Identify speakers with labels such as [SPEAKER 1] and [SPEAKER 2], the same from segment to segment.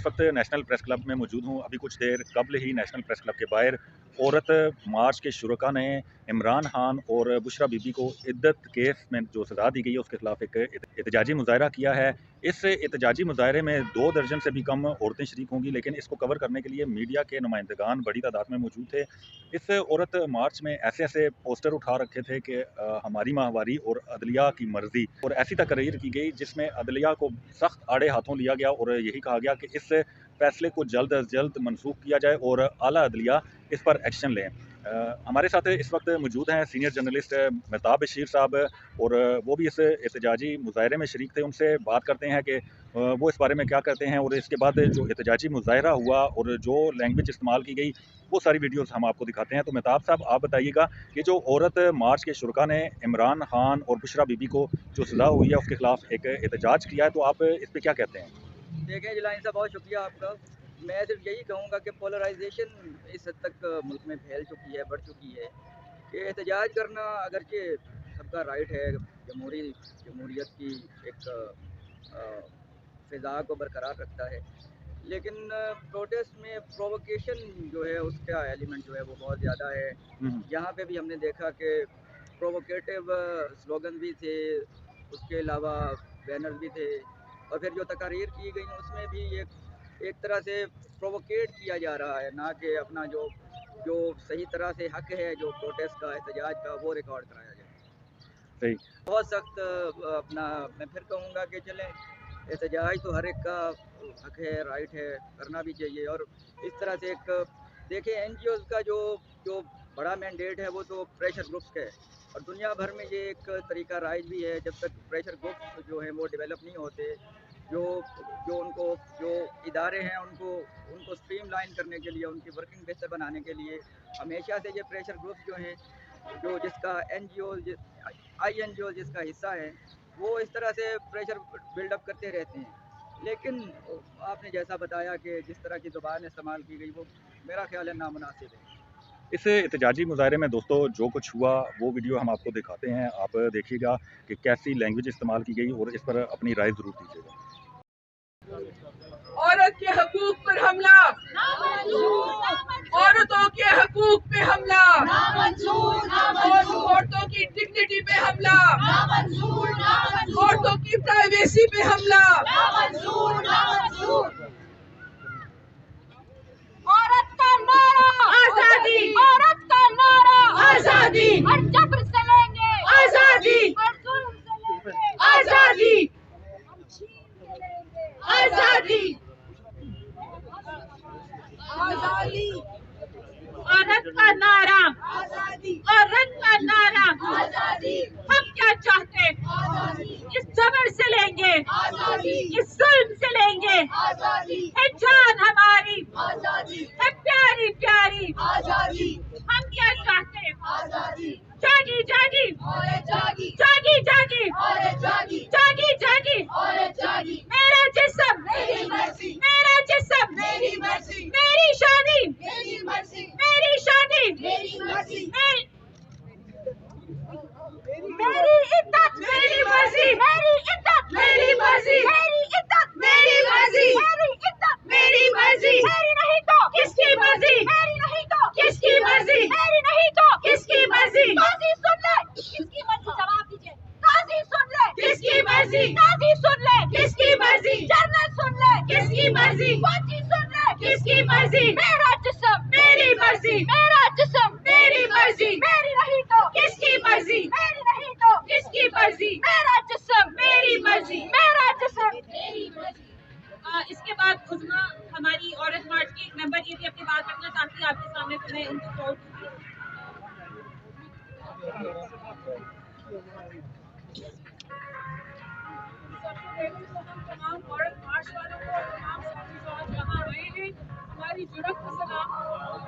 [SPEAKER 1] इस वक्त national press club में मौजूद हूँ। अभी कुछ देर कबल ही नेशनल प्रेस क्लब के बाहर औरत मार्च के शुरका ने इमरान खान और बुशरा बीबी को इद्दत केस में जो सज़ा दी गई है उसके खिलाफ एक एहतजाजी मुजाहरा किया है। इस एहतजाजी मुजाहरे में 2 दर्जन से भी कम औरतें शरीक होंगी, लेकिन इसको कवर करने के लिए मीडिया के नुमाइंदगान बड़ी तादाद में मौजूद थे। इस औरत मार्च में ऐसे ऐसे पोस्टर उठा रखे थे कि हमारी माहवारी और अदलिया की मर्जी, और ऐसी तकरीर की गई जिसमें अदलिया को सख्त आड़े हाथों लिया गया और यही कहा गया कि इस फैसले को जल्द अज जल्द मनसूख किया जाए और आला अदलिया इस पर एक्शन लें। हमारे साथ इस वक्त मौजूद हैं सीनियर जर्नलिस्ट मेहताब बशीर साहब, और वो भी इस एहतजाजी मुजाहरे में शरीक थे। उनसे बात करते हैं कि वो इस बारे में क्या करते हैं, और इसके बाद जो एहतजाजी मुजाहरा हुआ और जो लैंग्वेज इस्तेमाल की गई वो सारी वीडियोस हम आपको दिखाते हैं। तो मेहताब साहब, आप बताइएगा कि जो औरत मार्च के शुरका ने इमरान खान और बुशरा बीबी को जो सज़ा हुई है उसके खिलाफ एक एहतजाज किया है, तो आप इस पर क्या कहते हैं?
[SPEAKER 2] देखें जिलानी साहब, बहुत शुक्रिया आपका। मैं सिर्फ यही कहूँगा कि पोलराइजेशन इस हद तक मुल्क में फैल चुकी है, बढ़ चुकी है कि एहतजाज करना अगरचे सबका राइट है, जमहूरियत की एक फ़िज़ा को बरकरार रखता है, लेकिन प्रोटेस्ट में प्रोवोकेशन जो है उसका एलिमेंट जो है वो बहुत ज़्यादा है। यहाँ पे भी हमने देखा कि प्रोवोकेटिव स्लोगन भी थे, उसके अलावा बैनर्स भी थे, और फिर जो तकारीर की गई उसमें भी एक तरह से प्रोवोकेट किया जा रहा है, ना कि अपना जो जो सही तरह से हक है जो प्रोटेस्ट का, एहतजाज का, वो रिकॉर्ड कराया जाए।
[SPEAKER 1] सही।
[SPEAKER 2] बहुत सख्त अपना मैं फिर कहूँगा कि चलें, एहतजाज तो हर एक का हक है, राइट है, करना भी चाहिए। और इस तरह से एक देखिए NGOs का जो जो बड़ा मैंडेट है वो तो प्रेशर ग्रुप्स का है, और दुनिया भर में ये एक तरीका राइज भी है, जब तक प्रेशर ग्रुप्स जो हैं वो डेवलप नहीं होते, जो जो इदारे हैं उनको स्ट्रीमलाइन करने के लिए, उनकी वर्किंग बेहतर बनाने के लिए हमेशा से ये प्रेशर ग्रुप्स जो हैं, जो जिसका INGO जिसका हिस्सा है, वो इस तरह से प्रेशर बिल्डअप करते रहते हैं। लेकिन आपने जैसा बताया कि जिस तरह की ज़ुबान इस्तेमाल की गई वो मेरा ख्याल है नामुनासिब है।
[SPEAKER 1] इस एहतजाजी मुजाहरे में दोस्तों जो कुछ हुआ वो वीडियो हम आपको दिखाते हैं, आप देखिएगा कि कैसी लैंग्वेज इस्तेमाल की गई और इस पर अपनी राय ज़रूर दीजिएगा।
[SPEAKER 3] औरत के हकूक पर हमला, औरतों के हकूक पे हमला, औरतों की डिग्निटी पे हमला, औरतों की प्राइवेसी पे हमला,
[SPEAKER 4] औरत का नारा आजादी, औरत का नारा आजादी, हर जबर से लेंगे आजादी, हर जुल्म से लेंगे आजादी, हम छीन के लेंगे आजादी, आजादी, औरत का नारा आजादी, औरत का नारा आजादी, हम क्या चाहते आजादी, इस जबर से लेंगे आजादी, इस जुल्म से लेंगे आजादी, है जान हमारी आजादी, है प्यारी प्यारी आजादी, हम क्या चाहते आजादी, जागी जागी औरत जागी, जागी जागी औरत जागी, जागी जागी औरत जागी, मेरा जिस्म मेरी मर्जी, मेरा जिस्म मेरी मर्जी, मेरी शादी मेरी मर्जी, मेरी शादी मेरी मर्जी, मेरी इद्दत मेरी मर्जी, मेरी इद्दत मेरी मर्जी, मेरी इद्दत मेरी मर्जी, मेरी इद्दत मेरी मर्जी, मेरी नहीं तो किसकी मर्जी, मेरी नहीं तो किसकी मर्जी, मेरी नहीं तो किसकी मर्जी, काजी सुन ले किसकी मर्जी, जवाब दीजिए, काजी सुन ले किसकी मर्जी, काजी सुन ले किसकी मर्जी, जर्नल सुन ले किसकी मर्जी, काजी सुन ले किसकी मर्जी, मेरा जिस्म मेरी मर्जी, मेरा जिस्म मेरी मर्जी, मेरी नहीं तो किसकी मर्जी, मेरी नहीं तो किसकी मर्जी, मेरा जिस्म मेरी मर्जी, मेरा जिस्म मेरी मर्जी। इसके बाद उस्मा हमारी औरत मार्च की एक मेंबर ये भी अपनी बात रखना चाहती है आपके सामने, तो मैं उनको कॉल तमाम औरत मार्च वालों को और तमाम साथी जो आज यहाँ आए हैं, हमारी जुड़क को सलाम।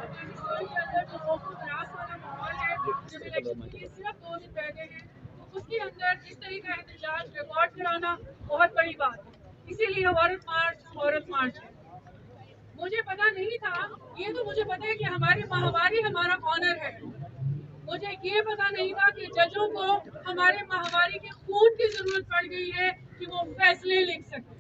[SPEAKER 4] पाकिस्तान के अंदर जो खौफ तरास वाला माहौल है, जब इलेक्शन के सिर्फ 2 दिन रह गए हैं, तो उसके अंदर इस तरह का एहतजाज रिकॉर्ड कराना बहुत बड़ी बात है। इसीलिए औरत मार्च है। मुझे पता नहीं था, ये तो मुझे पता है कि हमारी माहवारी हमारा ऑनर है। मुझे ये पता नहीं था कि जजों को हमारे माहवारी के खून की जरूरत पड़ गई है कि वो फैसले लिख सके।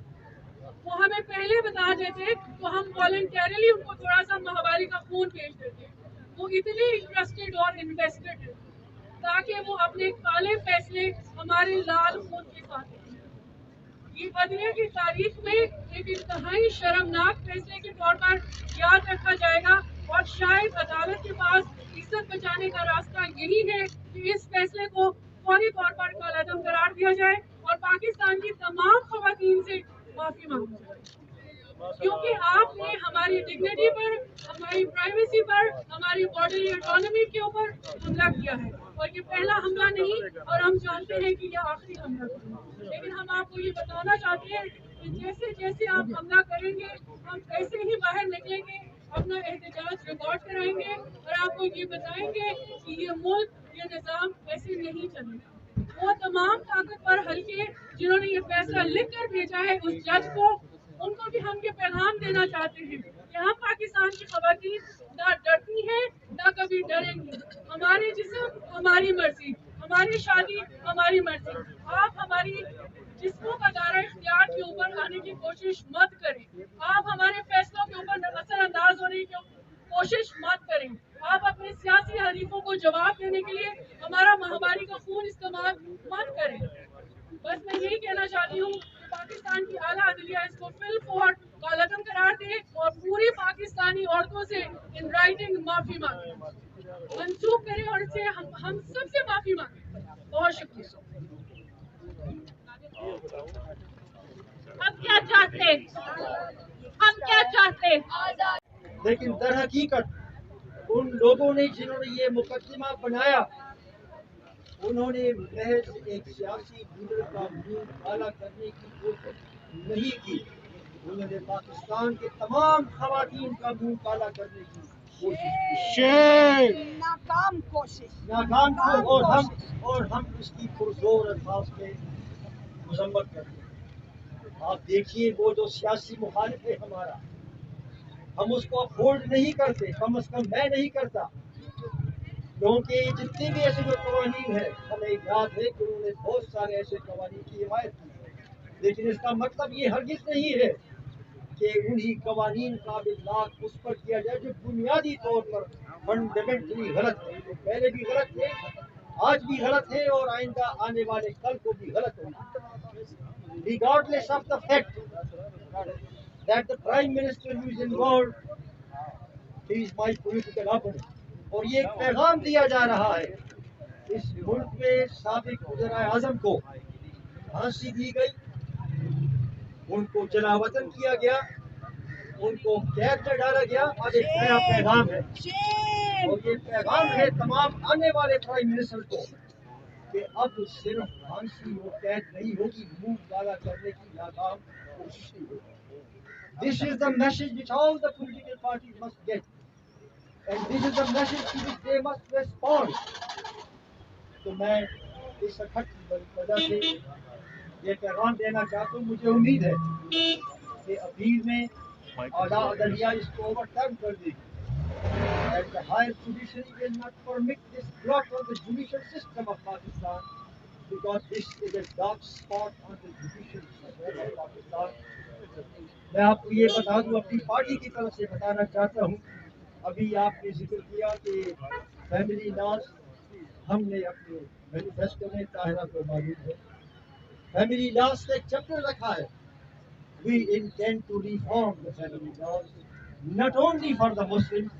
[SPEAKER 3] وہ ہمیں پہلے بتا دیتے تو ہم والنٹیرلی ان کو تھوڑا سا ماہواری کا خون بھیج دیتے. وہ اتنے انٹرسٹڈ اور انویسٹڈ ہیں تاکہ وہ اپنے کالے فیصلے ہمارے لال خون کے ساتھ کریں. یہ عدلیہ کی تاریخ میں ایک انتہائی شرمناک فیصلے کے طور پر یاد رکھا جائے گا اور شاید عدالت کے پاس عزت بچانے کا راستہ یہی ہے کہ اس فیصلے کو فوری طور پر کالعدم قرار دیا جائے اور پاکستان کی تمام خواتین سے معافی مانگی جائے. کیونکہ آپ نے ہماری ڈگنیٹی پر, ہماری پرائیویسی پر, ہماری باڈی اٹانومی کے اوپر حملہ کیا ہے اور یہ پہلا حملہ نہیں اور ہم جانتے ہیں کہ یہ آخری حملہ ہے. لیکن ہم آپ کو یہ بتانا چاہتے ہیں کہ جیسے جیسے آپ حملہ کریں گے ہم ایسے ہی باہر نکلیں گے, اپنا احتجاج ریکارڈ کرائیں گے اور آپ کو یہ بتائیں گے کہ یہ ملک, یہ نظام ایسے نہیں چلے گا. وہ تمام طاقتور حلقے جنہوں نے یہ فیصلہ لکھ کر بھیجا ہے اس جج کو, ان کو بھی ہم یہ پیغام دینا چاہتے ہیں کہ ہم پاکستان کی خواتین نہ ڈرتی ہیں نہ کبھی ڈریں گی. ہمارے جسم ہماری مرضی, ہماری شادی ہماری مرضی. آپ ہماری جسموں کا دائرہ اختیار کے اوپر آنے کی کوشش مت کریں. آپ ہمارے فیصلوں کے اوپر اثر انداز ہونے کی کوشش مت کریں. آپ اپنے سیاسی حریفوں کو جواب دینے کے لیے ہمارا ماہواری کا خون استعمال مت کریں. بس میں یہی کہنا چاہتی ہوں کہ پاکستان کی اعلیٰ عدلیہ اس کو فی الفور کالعدم قرار دے اور پوری پاکستانی عورتوں سے ان رائٹنگ معافی مانگے, منسوخ کرے اور اس سے ہم سب سے معافی مانگیں. بہت شکریہ.
[SPEAKER 4] ہم کیا چاہتے, ہم کیا چاہتے.
[SPEAKER 5] لیکن در حقیقت ان لوگوں نے جنہوں نے یہ مقدمہ بنایا, انہوں نے محض ایک سیاسی لیڈر کا منہ کالا کرنے کی کوشش نہیں کی, انہوں نے پاکستان کے تمام خواتین کا منہ کالا کرنے کی کوشش کی.
[SPEAKER 4] ناکام کوشش.
[SPEAKER 5] ناکام کو اور ہم اس کی پرزور الفاظ میں مذمت کرتے ہیں. آپ دیکھیے وہ جو سیاسی مخالف ہے ہمارا, ہم اس کو افورڈ نہیں کرتے, کم از کم میں نہیں کرتا, کیونکہ جتنے بھی ایسے جو قوانین ہیں ہمیں یاد ہے کہ انہوں نے بہت سارے ایسے قوانین کی حمایت کی ہے, لیکن اس کا مطلب یہ ہرگز نہیں ہے کہ انہی قوانین کا اطلاق اس پر کیا جائے جو بنیادی طور پر فنڈامنٹلی غلط ہے. جو پہلے بھی غلط ہے, آج بھی غلط ہے اور آئندہ آنے والے کل کو بھی غلط ہوگا. Regardless of the fact that the Prime Minister who is involved, he is my political opponent. اور یہ ایک پیغام دیا جا رہا ہے, اس ملک میں سابق وزرائے اعظم کو پھانسی دی گئی, ان کو جلا وطن کیا گیا, ان کو قید میں ڈالا گیا. اب ایک نیا پیغام ہے اور یہ پیغام ہے تمام آنے والے پرائم منسٹر کو کہ اب صرف پھانسی اور قید نہیں ہوگی, منہ کالا کرنے کی ناکام کوشش نہیں ہوگی. This is the message which all the political parties must get. And this is the message to which they must respond. تو میں اس اکٹھ وجہ سے یہ پیغام دینا چاہتا ہوں. مجھے امید ہے کہ اپریل میں اعلیٰ عدلیہ اس کو اوور ٹرن کر دے گی. And the higher judiciary will not permit this blot on the judicial system of Pakistan, because this is a dark spot on the judicial system of Pakistan. میں آپ کو یہ بتا دوں, اپنی پارٹی کی طرف سے بتانا چاہتا ہوں, ابھی آپ نے ذکر کیا کہ فیملی لاز ہم نے اپنے مینیفیسٹو میں, طاہرہ کو معلوم ہے, فیملی لاز کا ایک چیپٹر رکھا ہے. We intend to reform the family laws, not only for the Muslims,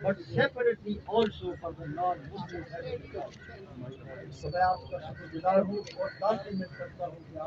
[SPEAKER 5] but separately also for the non-Muslim family laws. تو میں آپ کا شکر گزار ہوں اور کمپلیمنٹ کرتا ہوں کہ آپ